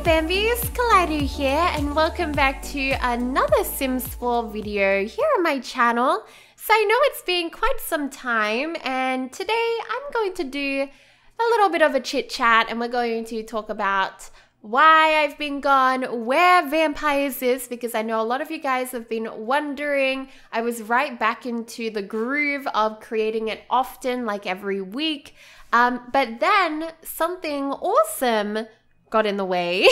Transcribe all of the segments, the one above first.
Bambies, Kaleidow here, and welcome back to another Sims 4 video here on my channel. So I know it's been quite some time, and today I'm going to do a little bit of a chit chat, and we're going to talk about why I've been gone, where Vampires is, because I know a lot of you guys have been wondering. I was right back into the groove of creating it often, like every week, but then something awesome got in the way.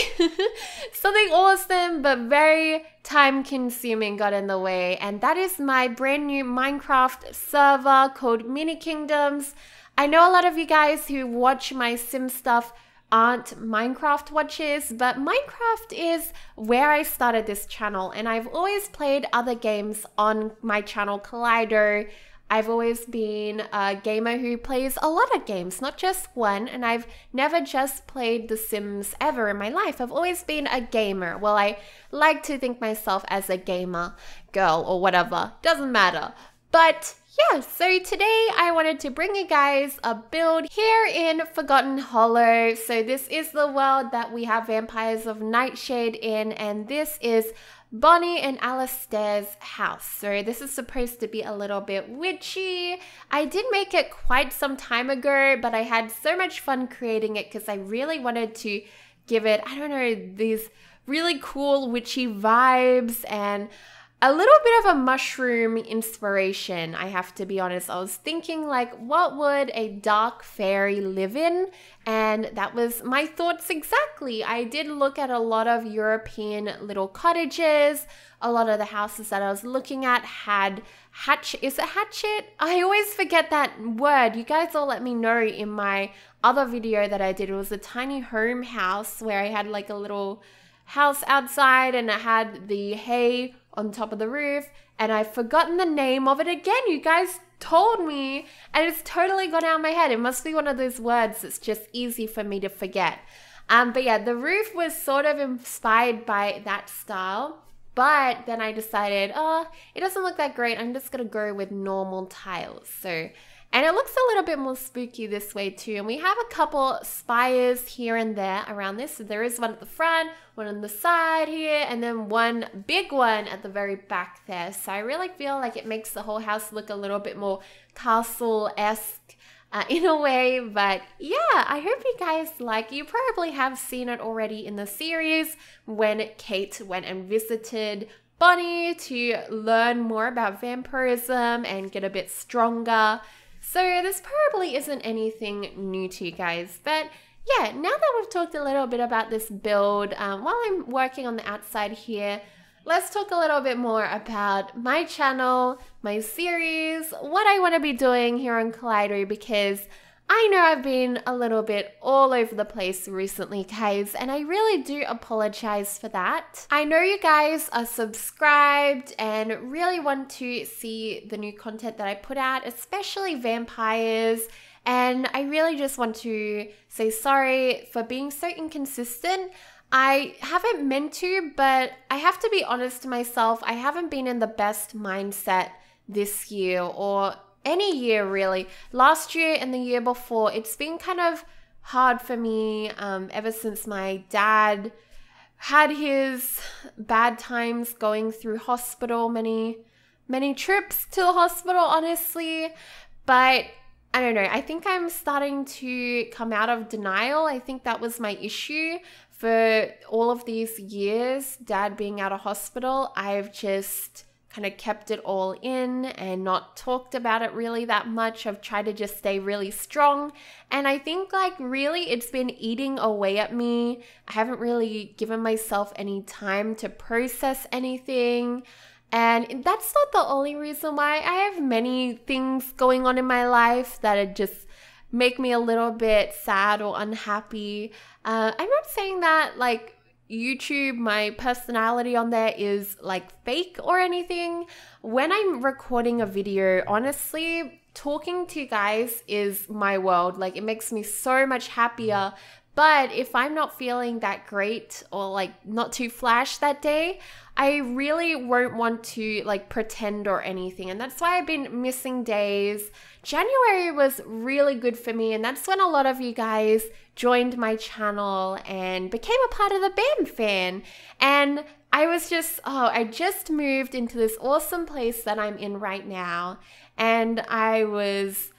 Something awesome but very time consuming got in the way, and that is my brand new Minecraft server called Mini Kingdoms. I know a lot of you guys who watch my Sim stuff aren't Minecraft watchers, but Minecraft is where I started this channel, and I've always played other games on my channel, Kaleidow. I've always been a gamer who plays a lot of games, not just one, and I've never just played The Sims ever in my life. I've always been a gamer. Well, I like to think myself as a gamer girl or whatever, doesn't matter. But yeah, so today I wanted to bring you guys a build here in Forgotten Hollow. So this is the world that we have Vampires of Nightshade in, and this is Bonnie and Alistair's house. So this is supposed to be a little bit witchy. I did make it quite some time ago, but I had so much fun creating it because I really wanted to give it, I don't know, these really cool witchy vibes and a little bit of a mushroom inspiration, I have to be honest. I was thinking, like, what would a dark fairy live in? And that was my thoughts exactly. I did look at a lot of European little cottages. A lot of the houses that I was looking at had hatchet. Is it hatchet? I always forget that word. You guys all let me know in my other video that I did. It was a tiny home house where I had like a little house outside and it had the hay on top of the roof, and I've forgotten the name of it again. You guys told me, and it's totally gone out of my head. It must be one of those words that's just easy for me to forget. But yeah, the roof was sort of inspired by that style, but then I decided, oh, it doesn't look that great. I'm just gonna go with normal tiles. So, and it looks a little bit more spooky this way too. And we have a couple spires here and there around this. So there is one at the front, one on the side here, and then one big one at the very back there. So I really feel like it makes the whole house look a little bit more castle-esque in a way. But yeah, I hope you guys like it. You probably have seen it already in the series when Kate went and visited Bonnie to learn more about vampirism and get a bit stronger. So this probably isn't anything new to you guys, but yeah, now that we've talked a little bit about this build, while I'm working on the outside here, let's talk a little bit more about my channel, my series, what I want to be doing here on Kaleidow, because I know I've been a little bit all over the place recently, guys, and I really do apologize for that. I know you guys are subscribed and really want to see the new content that I put out, especially vampires, and I really just want to say sorry for being so inconsistent. I haven't meant to, but I have to be honest to myself, I haven't been in the best mindset this year, or any year really. Last year and the year before, it's been kind of hard for me ever since my dad had his bad times going through hospital, many trips to the hospital, honestly. But I don't know, I think I'm starting to come out of denial. I think that was my issue for all of these years, dad being out of hospital. I've just kind of kept it all in and not talked about it really that much. I've tried to just stay really strong, and I think like really it's been eating away at me. I haven't really given myself any time to process anything, and that's not the only reason why. I have many things going on in my life that just make me a little bit sad or unhappy. I'm not saying that like YouTube, my personality on there is like fake or anything. When I'm recording a video, honestly, talking to you guys is my world. Like, it makes me so much happier. But if I'm not feeling that great or like not too flash that day, I really won't want to like pretend or anything. And that's why I've been missing days. January was really good for me, and that's when a lot of you guys joined my channel and became a part of the band fan. And I was just, I just moved into this awesome place that I'm in right now. And I was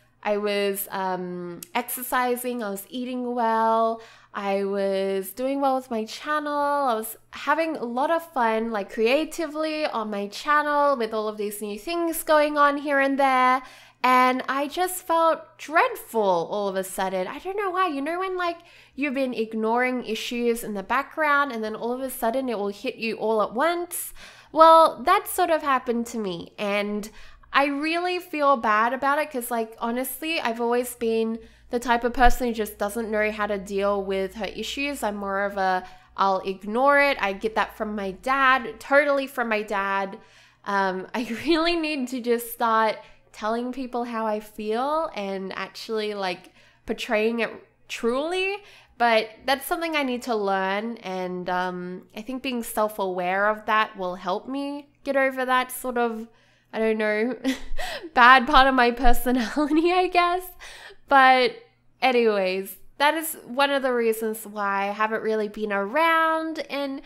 exercising, I was eating well, I was doing well with my channel, I was having a lot of fun like creatively on my channel with all of these new things going on here and there. And I just felt dreadful all of a sudden. I don't know why. You know when like you've been ignoring issues in the background and then all of a sudden it will hit you all at once? Well, that sort of happened to me. And I really feel bad about it because like honestly, I've always been the type of person who just doesn't know how to deal with her issues. I'm more of a, I'll ignore it. I get that from my dad, totally from my dad. I really need to just start telling people how I feel and actually like portraying it truly. But that's something I need to learn, and I think being self-aware of that will help me get over that sort of, I don't know, bad part of my personality, I guess. But anyways, that is one of the reasons why I haven't really been around, and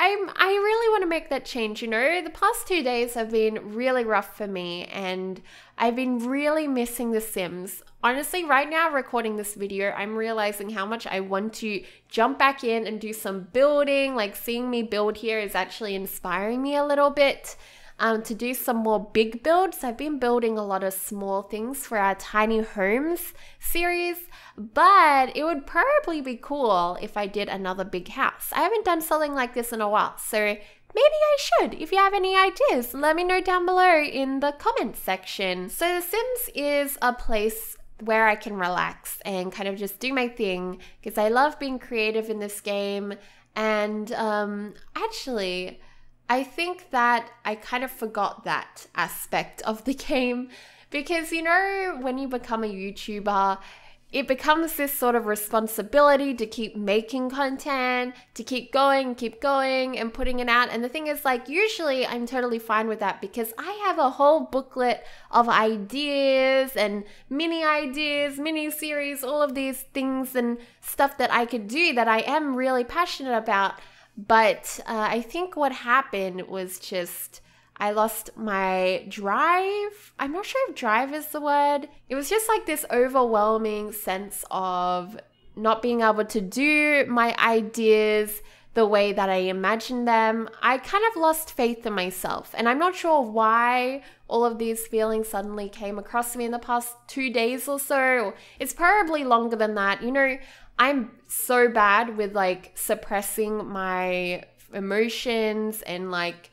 I really want to make that change. You know, the past 2 days have been really rough for me, and I've been really missing The Sims. Honestly, right now recording this video, I'm realizing how much I want to jump back in and do some building. Like seeing me build here is actually inspiring me a little bit. To do some more big builds. I've been building a lot of small things for our tiny homes series, but it would probably be cool if I did another big house. I haven't done something like this in a while, so maybe I should. If you have any ideas, let me know down below in the comments section. So The Sims is a place where I can relax and kind of just do my thing because I love being creative in this game. And actually, I think that I kind of forgot that aspect of the game because, you know, when you become a YouTuber, it becomes this sort of responsibility to keep making content, to keep going and putting it out. And the thing is, like, usually I'm totally fine with that because I have a whole booklet of ideas and mini series, all of these things and stuff that I could do that I am really passionate about. But I think what happened was just I lost my drive. I'm not sure if drive is the word. It was just like this overwhelming sense of not being able to do my ideas the way that I imagined them. I kind of lost faith in myself. And I'm not sure why all of these feelings suddenly came across me in the past 2 days or so. It's probably longer than that. You know, I'm so bad with like suppressing my emotions and like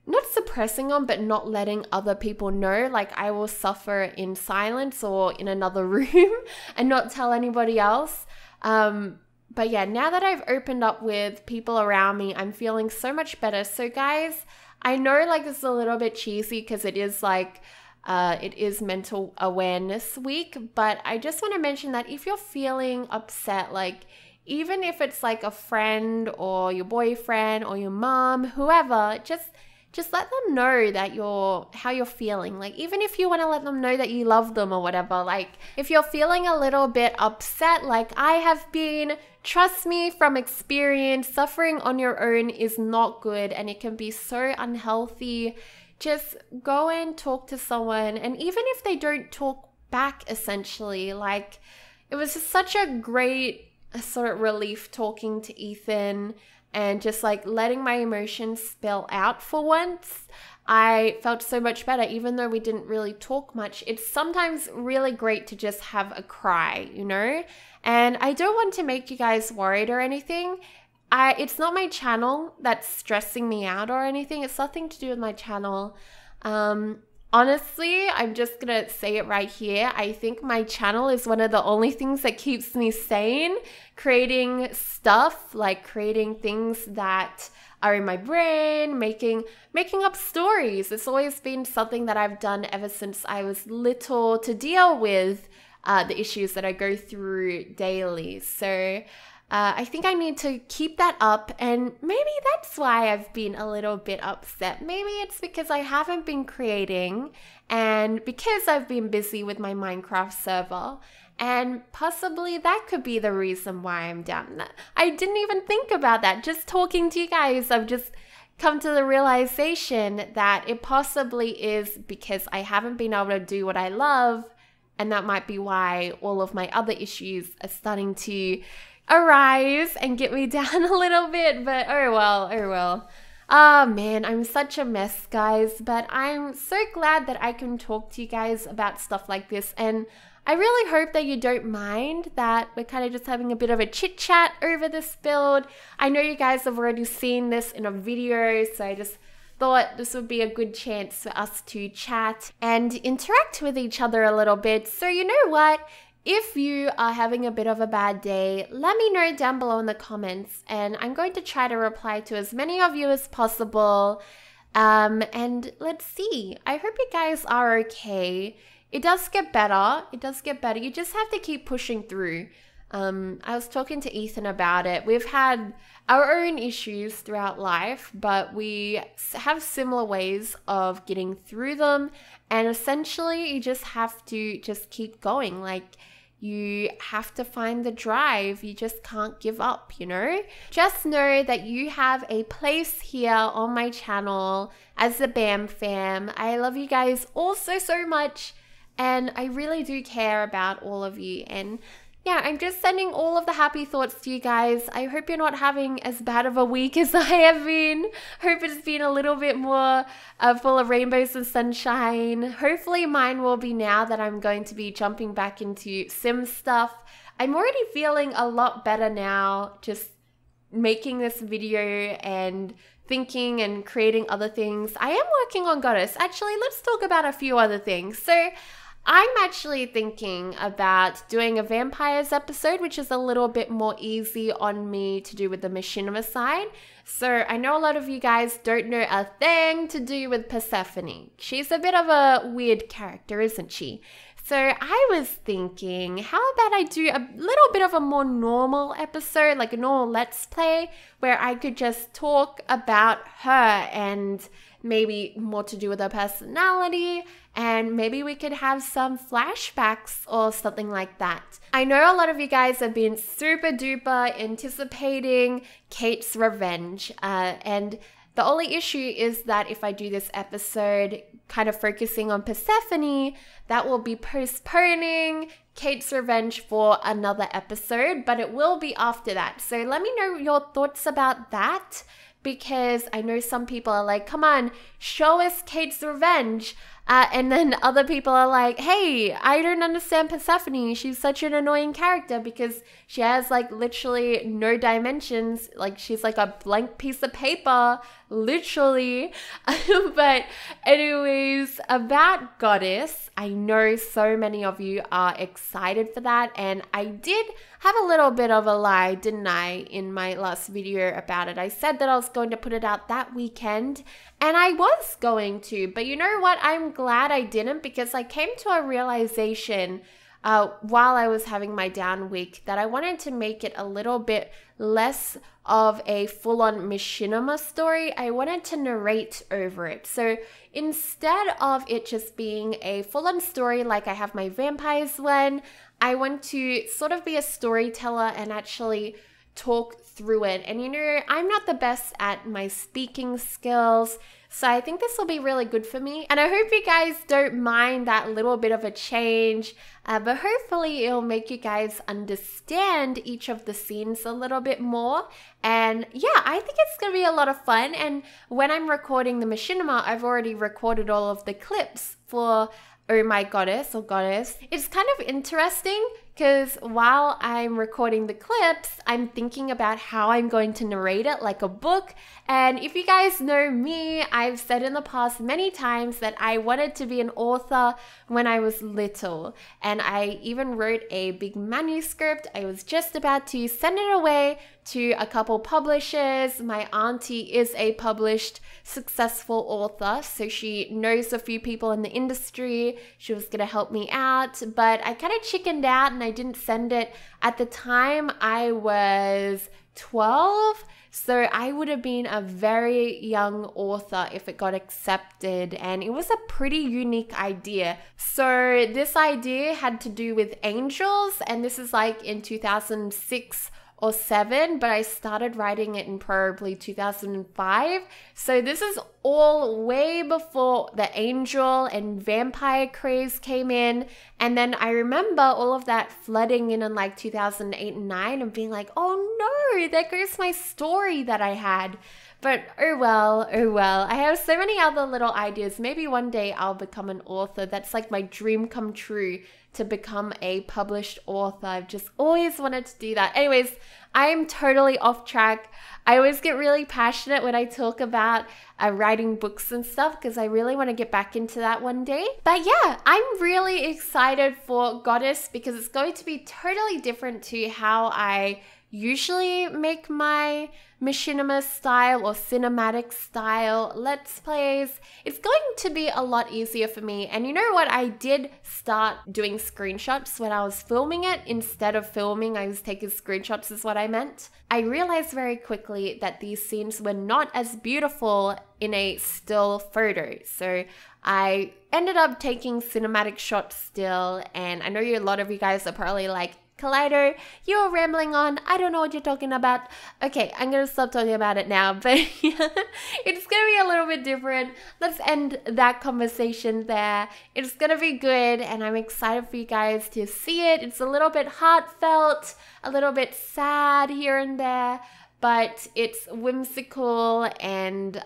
not suppressing them, but not letting other people know. Like I will suffer in silence or in another room and not tell anybody else. But yeah, now that I've opened up with people around me, I'm feeling so much better. So guys, I know like this is a little bit cheesy because it is like, it is Mental Awareness Week, but I just want to mention that if you're feeling upset, like even if it's like a friend or your boyfriend or your mom, whoever, just let them know that how you're feeling. Like even if you want to let them know that you love them or whatever, like if you're feeling a little bit upset like I have been, trust me from experience, suffering on your own is not good and it can be so unhealthy. Just go and talk to someone, and even if they don't talk back, essentially, like it was just such a great sort of relief talking to Ethan and just like letting my emotions spill out for once. I felt so much better, even though we didn't really talk much. It's sometimes really great to just have a cry, you know? And I don't want to make you guys worried or anything. It's not my channel that's stressing me out or anything. It's nothing to do with my channel. Honestly, I'm just gonna say it right here. I think my channel is one of the only things that keeps me sane. Creating stuff, like creating things that are in my brain, making up stories. It's always been something that I've done ever since I was little to deal with the issues that I go through daily. So I think I need to keep that up, and maybe that's why I've been a little bit upset. Maybe it's because I haven't been creating, and because I've been busy with my Minecraft server, and possibly that could be the reason why I'm down. I didn't even think about that. Just talking to you guys, I've just come to the realization that it possibly is because I haven't been able to do what I love, and that might be why all of my other issues are starting to arise and get me down a little bit. But oh well. Oh man, I'm such a mess, guys, but I'm so glad that I can talk to you guys about stuff like this, and I really hope that you don't mind that we're kind of just having a bit of a chit chat over this build. I know you guys have already seen this in a video, so I just thought this would be a good chance for us to chat and interact with each other a little bit. So you know what? If you are having a bit of a bad day, let me know down below in the comments, and I'm going to try to reply to as many of you as possible. And let's see. I hope you guys are okay. It does get better. It does get better. You just have to keep pushing through. I was talking to Ethan about it. We've had our own issues throughout life, but we have similar ways of getting through them. And essentially, you just have to just keep going. Like, you have to find the drive. You just can't give up, you know? Just know that you have a place here on my channel as the BAM fam. I love you guys all so much. And I really do care about all of you. And yeah, I'm just sending all of the happy thoughts to you guys. I hope you're not having as bad of a week as I have been. Hope it's been a little bit more full of rainbows and sunshine. Hopefully mine will be now that I'm going to be jumping back into sim stuff. I'm already feeling a lot better now, just making this video and thinking and creating other things. I am working on Goddess. Actually, let's talk about a few other things. So I'm actually thinking about doing a vampires episode, which is a little bit more easy on me to do with the machinima side. So I know a lot of you guys don't know a thing to do with Persephone. She's a bit of a weird character, isn't she? So I was thinking, how about I do a little bit of a more normal episode, like a normal Let's Play, where I could just talk about her and maybe more to do with her personality, and maybe we could have some flashbacks or something like that. I know a lot of you guys have been super duper anticipating Kate's revenge, and the only issue is that if I do this episode kind of focusing on Persephone, that will be postponing Kate's revenge for another episode, but it will be after that. So let me know your thoughts about that, because I know some people are like, come on, show us Kate's revenge. And then other people are like, hey, I don't understand Persephone. She's such an annoying character because she has like literally no dimensions. Like she's like a blank piece of paper, literally. But anyways, about Goddess, I know so many of you are excited for that. And I did have a little bit of a lie, didn't I, in my last video about it. I said that I was going to put it out that weekend, and I was going to, but you know what? I'm glad I didn't, because I came to a realization while I was having my down week that I wanted to make it a little bit less of a full-on machinima story. I wanted to narrate over it. So instead of it just being a full-on story like I have my vampires one, I want to sort of be a storyteller and actually talk through it. And you know, I'm not the best at my speaking skills, so I think this will be really good for me. And I hope you guys don't mind that little bit of a change, but hopefully it'll make you guys understand each of the scenes a little bit more. And yeah, I think it's gonna be a lot of fun. And when I'm recording the machinima, I've already recorded all of the clips for Oh My Goddess or Goddess. It's kind of interesting because while I'm recording the clips, I'm thinking about how I'm going to narrate it like a book. And if you guys know me, I've said in the past many times that I wanted to be an author when I was little. And I even wrote a big manuscript. I was just about to send it away to a couple publishers. My auntie is a published successful author, so she knows a few people in the industry. She was gonna help me out, but I kind of chickened out and I didn't send it. At the time, I was 12, so I would have been a very young author if it got accepted, and it was a pretty unique idea. So this idea had to do with angels, and this is like in 2006 or 7, but I started writing it in probably 2005. So this is all way before the angel and vampire craze came in. And then I remember all of that flooding in like 2008 and 9 and being like, oh no, there goes my story that I had. But oh well, oh well. I have so many other little ideas. Maybe one day I'll become an author. That's like my dream come true, to become a published author. I've just always wanted to do that. Anyways, I'm totally off track. I always get really passionate when I talk about writing books and stuff because I really want to get back into that one day. But yeah, I'm really excited for Goddess because it's going to be totally different to how I usually make my machinima style or cinematic style Let's Plays. It's going to be a lot easier for me. And you know what? I did start doing screenshots when I was filming it. Instead of filming, I was taking screenshots is what I meant. I realized very quickly that these scenes were not as beautiful in a still photo. So I ended up taking cinematic shots still. And I know a lot of you guys are probably like, Kaleidow, you're rambling on. I don't know what you're talking about. Okay, I'm going to stop talking about it now. But yeah, it's going to be a little bit different. Let's end that conversation there. It's going to be good, and I'm excited for you guys to see it. It's a little bit heartfelt, a little bit sad here and there, but it's whimsical and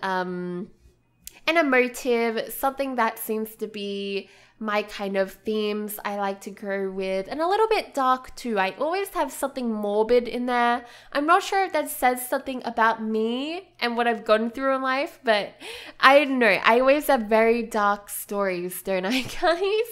emotive, something that seems to be my kind of themes I like to go with, and a little bit dark too. I always have something morbid in there. I'm not sure if that says something about me and what I've gone through in life, but I don't know. I always have very dark stories, don't I, guys?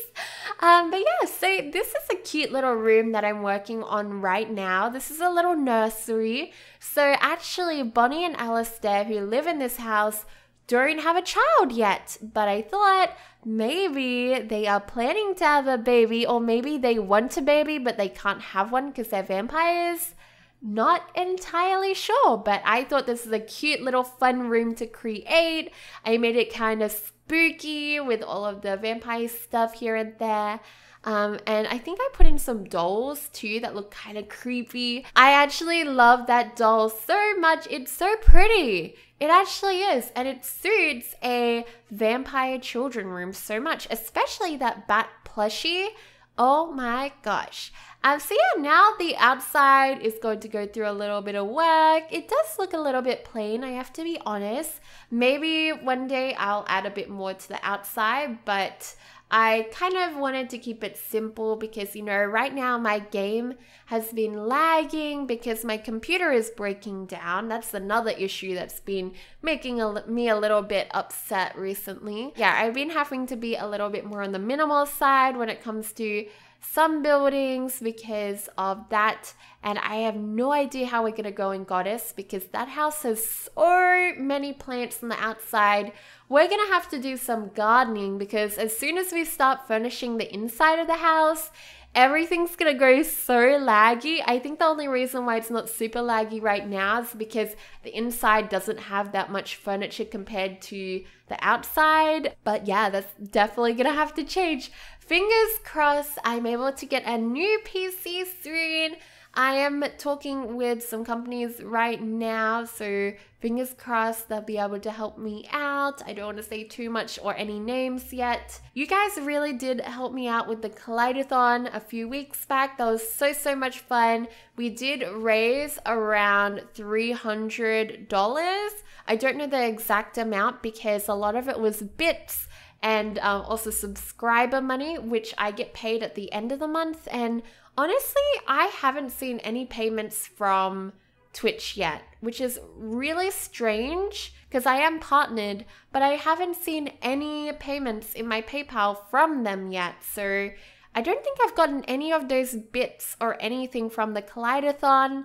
But yeah, so this is a cute little room that I'm working on right now. This is a little nursery. So actually, Bonnie and Alistair, who live in this house, don't have a child yet, but I thought maybe they are planning to have a baby, or maybe they want a baby but they can't have one because they're vampires. Not entirely sure, but I thought this is a cute little fun room to create. I made it kind of spooky with all of the vampire stuff here and there. And I think I put in some dolls too that look kind of creepy. I actually love that doll so much. It's so pretty. It actually is. And it suits a vampire children room so much, especially that bat plushie. Oh my gosh. So yeah, now the outside is going to go through a little bit of work. It does look a little bit plain, I have to be honest. Maybe one day I'll add a bit more to the outside, but I kind of wanted to keep it simple because, you know, right now my game has been lagging because my computer is breaking down. That's another issue that's been making me a little bit upset recently. Yeah, I've been having to be a little bit more on the minimal side when it comes to some buildings because of that, and I have no idea how we're gonna go in Goddess because that house has so many plants on the outside. We're gonna have to do some gardening because as soon as we start furnishing the inside of the house, everything's gonna go so laggy. I think the only reason why it's not super laggy right now is because the inside doesn't have that much furniture compared to the outside. But yeah, that's definitely gonna have to change. Fingers crossed I'm able to get a new PC soon. I am talking with some companies right now, so fingers crossed they'll be able to help me out. I don't want to say too much or any names yet. You guys really did help me out with the Kaleidow a few weeks back. That was so much fun. We did raise around $300. I don't know the exact amount because a lot of it was bits and also subscriber money, which I get paid at the end of the month. And honestly, I haven't seen any payments from Twitch yet, which is really strange because I am partnered, but I haven't seen any payments in my PayPal from them yet. So I don't think I've gotten any of those bits or anything from the Kaleidow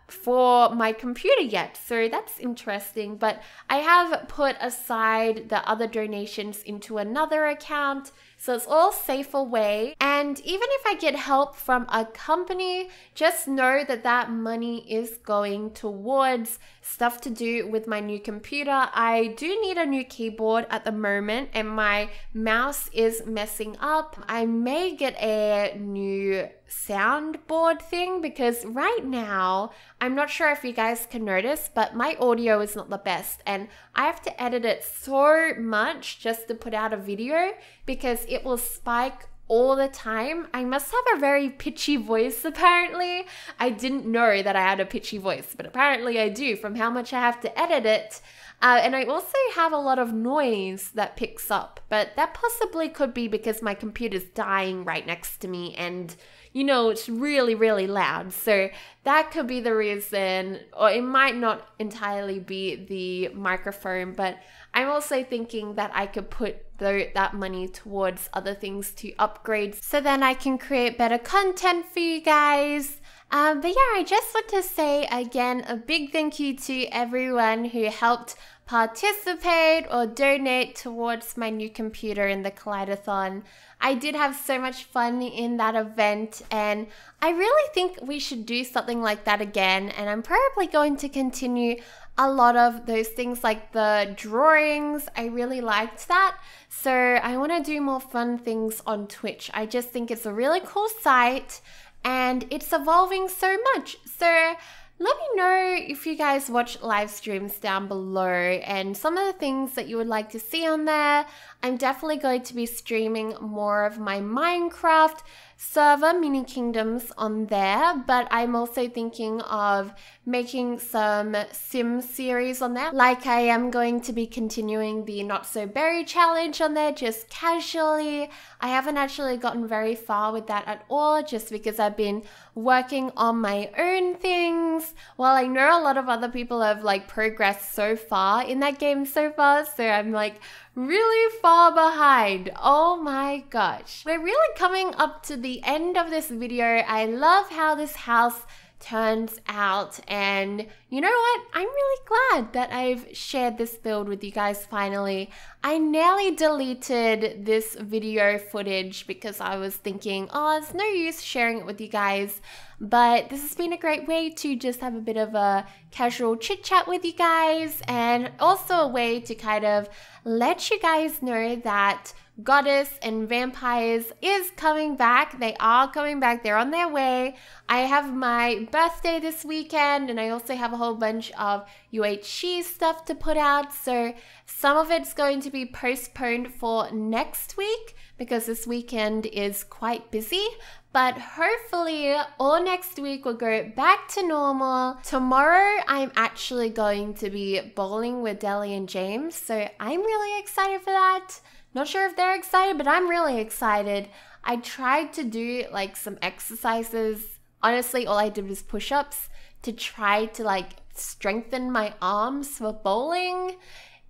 for my computer yet, so that's interesting. But I have put aside the other donations into another account, so it's all safe away. And even if I get help from a company, just know that that money is going towards stuff to do with my new computer. I do need a new keyboard at the moment, and my mouse is messing up. I may get a new soundboard thing because right now, I'm not sure if you guys can notice, but my audio is not the best, and I have to edit it so much just to put out a video because it will spike all the time. I must have a very pitchy voice apparently. I didn't know that I had a pitchy voice, but apparently I do from how much I have to edit it. And I also have a lot of noise that picks up, but that possibly could be because my computer's dying right next to me and you know, it's really, really loud. So that could be the reason, or it might not entirely be the microphone, but I'm also thinking that I could put that money towards other things to upgrade so then I can create better content for you guys. But yeah, I just want to say again a big thank you to everyone who helped participate or donate towards my new computer in the Kaleidow. I did have so much fun in that event, and I really think we should do something like that again, and I'm probably going to continue a lot of those things like the drawings. I really liked that, so I want to do more fun things on Twitch. I just think it's a really cool site and it's evolving so much. So let me know if you guys watch live streams down below and some of the things that you would like to see on there. I'm definitely going to be streaming more of my Minecraft server mini kingdoms on there, but I'm also thinking of making some sim series on there. Like I am going to be continuing the Not So Berry challenge on there just casually. I haven't actually gotten very far with that at all just because I've been working on my own things. While I know a lot of other people have like progressed so far in that game so far, so I'm like really far behind. Oh my gosh. We're really coming up to the end of this video. I love how this house turns out, and you know what? I'm really glad that I've shared this build with you guys finally. I nearly deleted this video footage because I was thinking, oh, it's no use sharing it with you guys, but this has been a great way to just have a bit of a casual chit chat with you guys, and also a way to kind of let you guys know that Goddess and Vampires is coming back. They are coming back. They're on their way. I have my birthday this weekend, and I also have a whole bunch of UHC stuff to put out. So some of it's going to be postponed for next week because this weekend is quite busy. But hopefully all next week will go back to normal. Tomorrow I'm actually going to be bowling with Deli and James, so I'm really excited for that. Not sure if they're excited, but I'm really excited. I tried to do like some exercises. Honestly, all I did was push-ups to try to like strengthen my arms for bowling.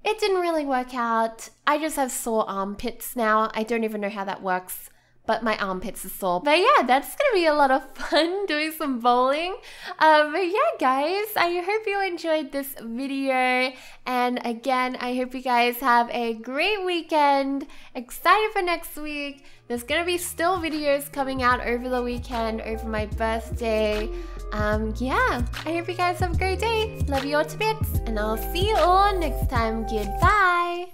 It didn't really work out. I just have sore armpits now. I don't even know how that works, but my armpits are sore. But yeah, that's gonna be a lot of fun doing some bowling. But yeah, guys, I hope you enjoyed this video. And again, I hope you guys have a great weekend. Excited for next week. There's gonna be still videos coming out over the weekend, over my birthday. Yeah, I hope you guys have a great day. Love you all to bits, and I'll see you all next time. Goodbye.